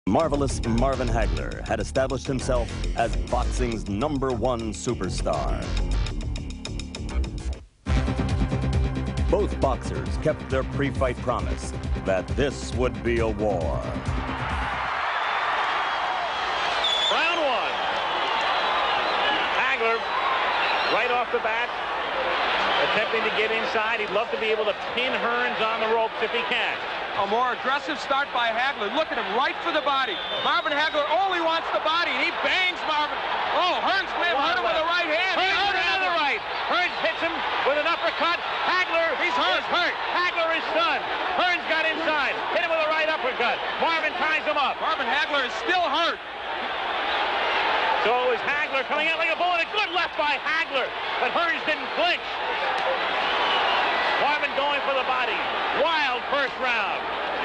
Marvelous Marvin Hagler had established himself as boxing's #1 superstar. Both boxers kept their pre-fight promise that this would be a war. Round one. Hagler, right off the bat, attempting to get inside. He'd love to be able to pin Hearns on the ropes if he can. A more aggressive start by Hagler. Look at him, right for the body. Marvin Hagler only wants the body, and he bangs Marvin. Oh, Hearns may have hurt him with a right hand. Hearns another right. Hearns hits him with an uppercut. Hagler, he's hurt. Hagler is stunned. Hearns got inside, hit him with a right uppercut. Marvin ties him up. Marvin Hagler is still hurt. So it was Hagler coming out like a bullet. A good left by Hagler, but Hearns didn't flinch. Marvin going for the body. Wild first round.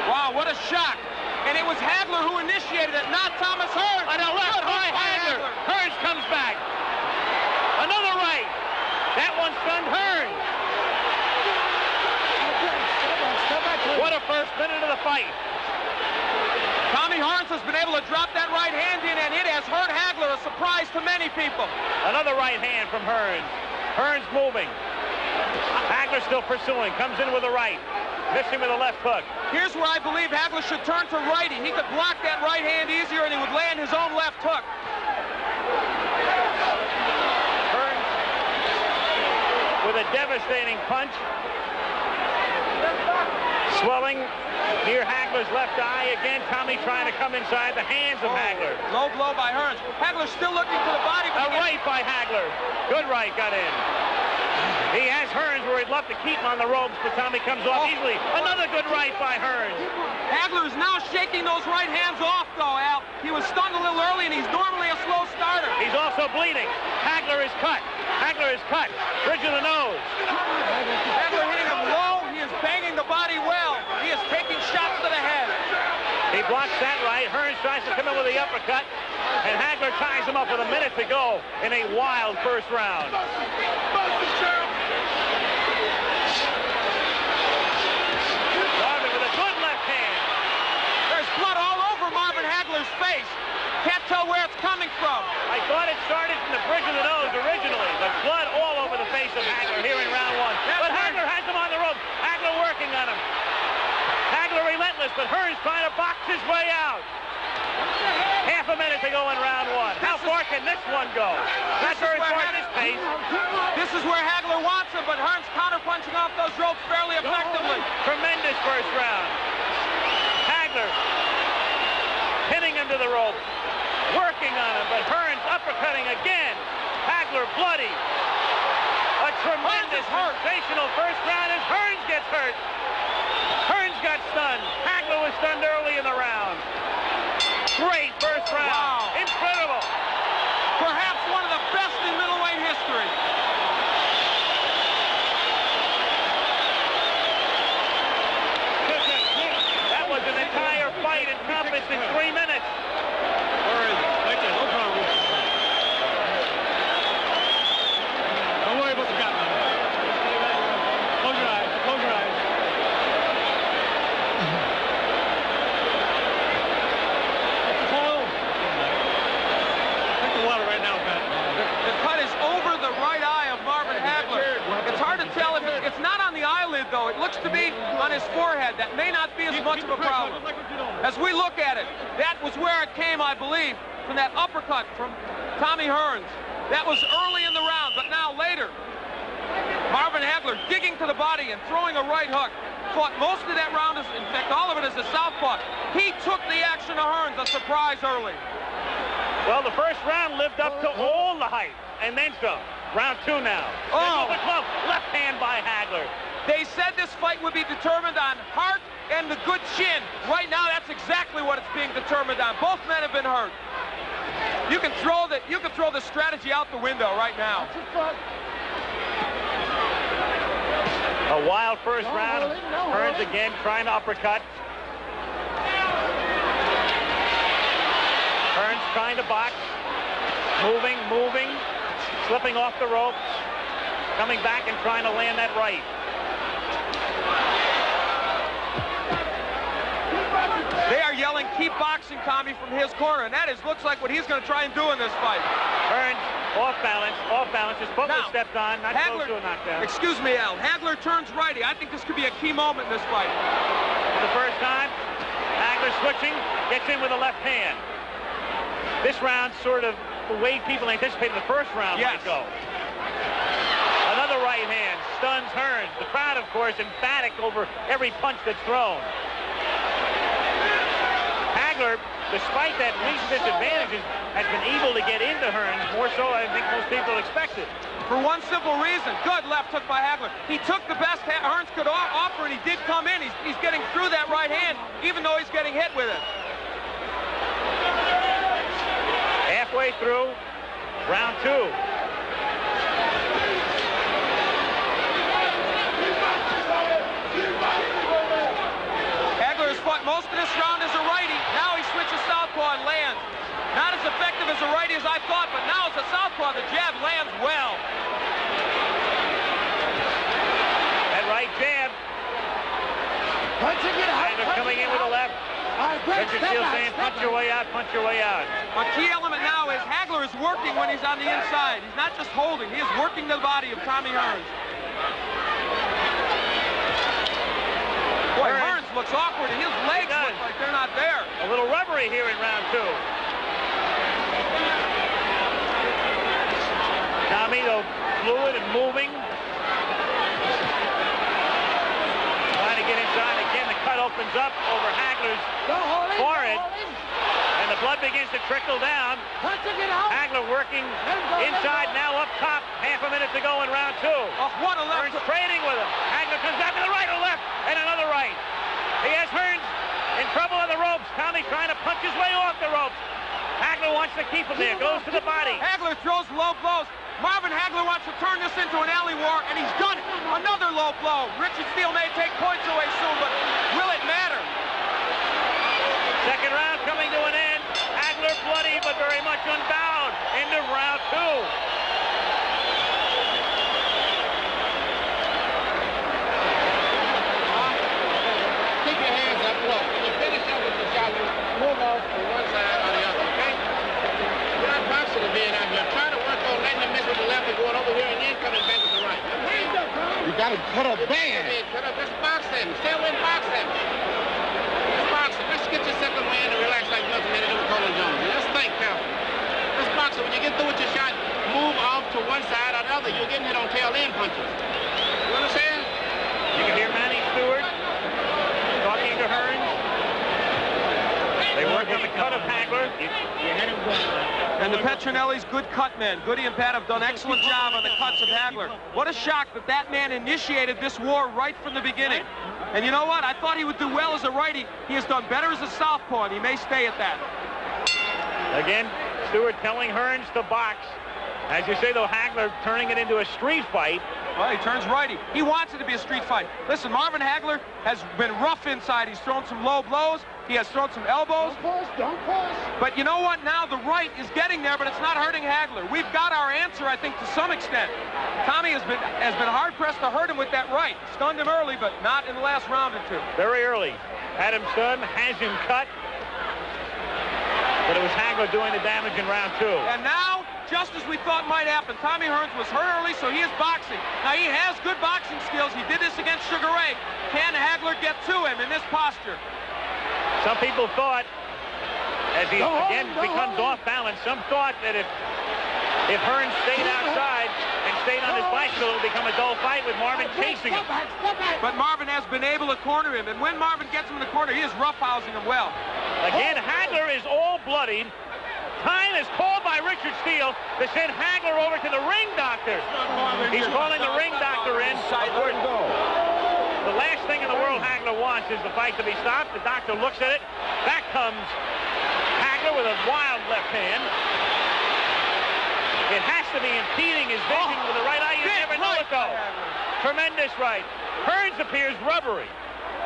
Wow, what a shock. And it was Hagler who initiated it, not Thomas Hearns. On a left by Hagler. Hearns comes back. Another right. That one stunned Hearns. What a first minute of the fight. Tommy Hearns has been able to drop that right hand in, and it has hurt Hagler, a surprise to many people. Another right hand from Hearns. Hearns moving. Hagler still pursuing. Comes in with a right. Missing with a left hook. Here's where I believe Hagler should turn to righty. He could block that right hand easier, and he would land his own left hook. Hearns with a devastating punch. Swelling near Hagler's left eye. Again, Tommy trying to come inside the hands of Hagler. Low blow by Hearns. Hagler still looking for the body. A right by Hagler. Good right got in. He has Hearns where he'd love to keep him on the ropes, but Tommy comes off easily. Another good right by Hearns. Hagler is now shaking those right hands off, though, Al. He was stunned a little early, and he's normally a slow starter. He's also bleeding. Hagler is cut. Hagler is cut. Bridge of the nose. Hagler hitting him low. He is banging the body well. He is taking shots to the head. He blocks that right. Hearns tries to come in with the uppercut, and Hagler ties him up with a minute to go in a wild first round. Marvin with a good left hand. There's blood all over Marvin Hagler's face. Can't tell where it's coming from. I thought it started from the bridge of the nose originally, but blood all over the face of Hagler here in round one. But Hagler has him on the rope. Hagler working on him. Hagler relentless, but Hearns trying to box his way out. Half a minute to go in round one. How far can this one go? Not very far at this pace. This is where Hagler wants him, but Hearns counter-punching off those ropes fairly effectively. Tremendous first round. Hagler pinning him to the rope. Working on him, but Hearns uppercutting again. Hagler bloody. A tremendous, sensational first round as Hearns gets hurt. Hearns got stunned. Hagler was stunned early in the round. Great first round. Wow. Incredible. Perhaps one of the best in middleweight history. That was an entire fight encompassed in 3 minutes. Where is it? Right there. No problem. Don't worry about the gap. Close your eyes. Close your eyes. The cut is over the right eye of Marvin Hagler. It's hard to tell if it's not on the eyelid, though. It looks to be on his forehead. That may not be as much of a problem. As we look at it, that was where it came, I believe, from that uppercut from Tommy Hearns. That was early in the round, but now later, Marvin Hagler digging to the body and throwing a right hook. Fought most of that round, in fact, all of it as a southpaw. He took the action of Hearns, a surprise early. Well, the first round lived up to all the hype, and then some. Round two now. Oh! Left hand by Hagler. They said this fight would be determined on heart and the good chin. Right now, that's exactly what it's being determined on. Both men have been hurt. You can throw the strategy out the window right now. A wild first round. Hearns again trying to uppercut. Hearns trying to box. Moving, slipping off the ropes. Coming back and trying to land that right. They are yelling, keep boxing. boxing Tommy from his corner, and that looks like what he's going to try and do in this fight. Hearns off balance, his foot was stepped on, not close to a knockdown. Excuse me, Al. Hagler turns righty. I think this could be a key moment in this fight. For the first time, Hagler switching, gets in with a left hand. This round sort of the way people anticipated the first round might go. Another right hand stuns Hearns. The crowd, of course, emphatic over every punch that's thrown. Hagler, despite that recent disadvantages, has been able to get into Hearns more so I think most people expected. For one simple reason, good left hook by Hagler. He took the best Hearns could offer, and he did come in. He's getting through that right hand, even though he's getting hit with it. Halfway through round 2. Hagler has fought most of this round as a righty. Now he switches southpaw and lands. Not as effective as a righty as I thought, but now as a southpaw, the jab lands well. That right jab. Hagler coming in with a left. Richard Steele saying, punch your way out, punch your way out. A key element now is Hagler is working when he's on the inside. He's not just holding. He is working the body of Tommy Hearns. Boy, Hearns looks awkward, and his legs look like they're not there. A little rubbery here in round 2. Tommy, though, fluid and moving. Trying to get inside. Again, the cut opens up over Hagler's forehead. And the blood begins to trickle down. Hagler working inside, now up top. Half a minute to go in round 2. What a left. Hearns trading with him. Hagler comes back to the right, a left, and another right. He has Hearns in trouble on the ropes. Tommy trying to punch his way off the ropes. Hagler wants to keep him there. Goes to the body. Hagler throws low blows. Marvin Hagler wants to turn this into an alley war, and he's done it. Another low blow. Richard Steele may take points away soon, but will it matter? Second round coming to an end. Hagler bloody, but very much unbound. End of round 2. Keep your hands up. Look, when you finish up with the shot, you move off to one side or the other, okay? You're not boxing to being out here. Try to work on letting them miss with the left and going over here and then coming back with the right. You got to cut up bad. Cut up. Just box them. Stay away and box them. Just box them. Just get your second wind and relax like nothing had to do with Colin Jones. And just think careful. Just box it. When you get through with your shot, move off to one side or the other. You're getting hit on tail end punches. You understand? You can hear Manny Stewart talking to Hearns. They work on the cut of Hagler. And the Petronelli's good cut men. Goody and Pat have done an excellent job on the cuts of Hagler. What a shock that that man initiated this war right from the beginning. And you know what? I thought he would do well as a righty. He has done better as a southpaw, and he may stay at that. Again, Stewart telling Hearns to box. As you say, though, Hagler turning it into a street fight. Well, he turns righty. He wants it to be a street fight. Listen, Marvin Hagler has been rough inside. He's thrown some low blows. He has thrown some elbows. Don't push. But you know what? Now the right is getting there, but it's not hurting Hagler. We've got our answer, I think, to some extent. Tommy has been hard-pressed to hurt him with that right. Stunned him early, but not in the last round or two. Very early. Had him stunned, has him cut. But it was Hagler doing the damage in round 2. And now, just as we thought might happen, Tommy Hearns was hurt early, so he is boxing. Now, he has good boxing skills. He did this against Sugar Ray. Can Hagler get to him in this posture? Some people thought, as he again becomes off balance, some thought that if Hearns stayed outside and stayed on his bicycle, it would become a dull fight with Marvin chasing him. But Marvin has been able to corner him, and when Marvin gets him in the corner, he is roughhousing him well. Again, Hagler is all bloodied. Time is called by Richard Steele to send Hagler over to the ring doctor. He's calling the ring doctor in. The last thing in the world Hagler wants is the fight to be stopped. The doctor looks at it. Back comes Hagler with a wild left hand. It has to be impeding his vision with the right eye. You never know it, though. Tremendous right. Hearns appears rubbery.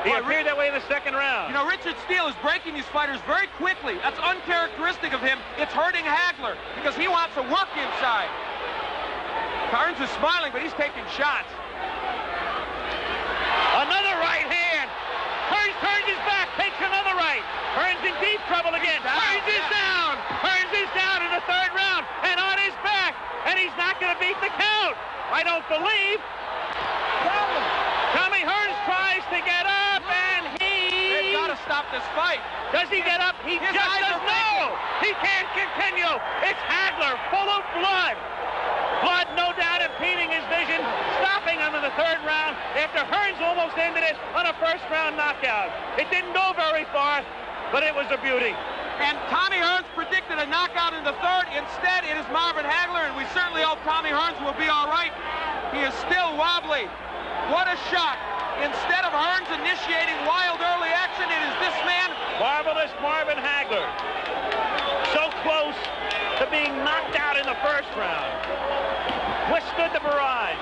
He appeared that way in the second round. You know, Richard Steele is breaking these fighters very quickly. That's uncharacteristic of him. It's hurting Hagler because he wants to work inside. Hearns is smiling, but he's taking shots. Another right hand. Hearns turns his back, takes another right. Hearns in deep trouble again. to beat the count. I don't believe. Tommy Hearns tries to get up, and They've got to stop this fight. Does he get up? He just doesn't know. He can't continue. It's Hagler, full of blood. Blood, no doubt, impeding his vision, stopping him in the third round after Hearns almost ended it on a first-round knockout. It didn't go very far, but it was a beauty. And Tommy Hearns predicted a knockout in the third. Instead, it is Marvin Hagler, and we certainly hope Tommy Hearns will be all right. He is still wobbly. What a shot. Instead of Hearns initiating wild early action, it is this man. Marvelous Marvin Hagler. So close to being knocked out in the first round. Withstood the barrage.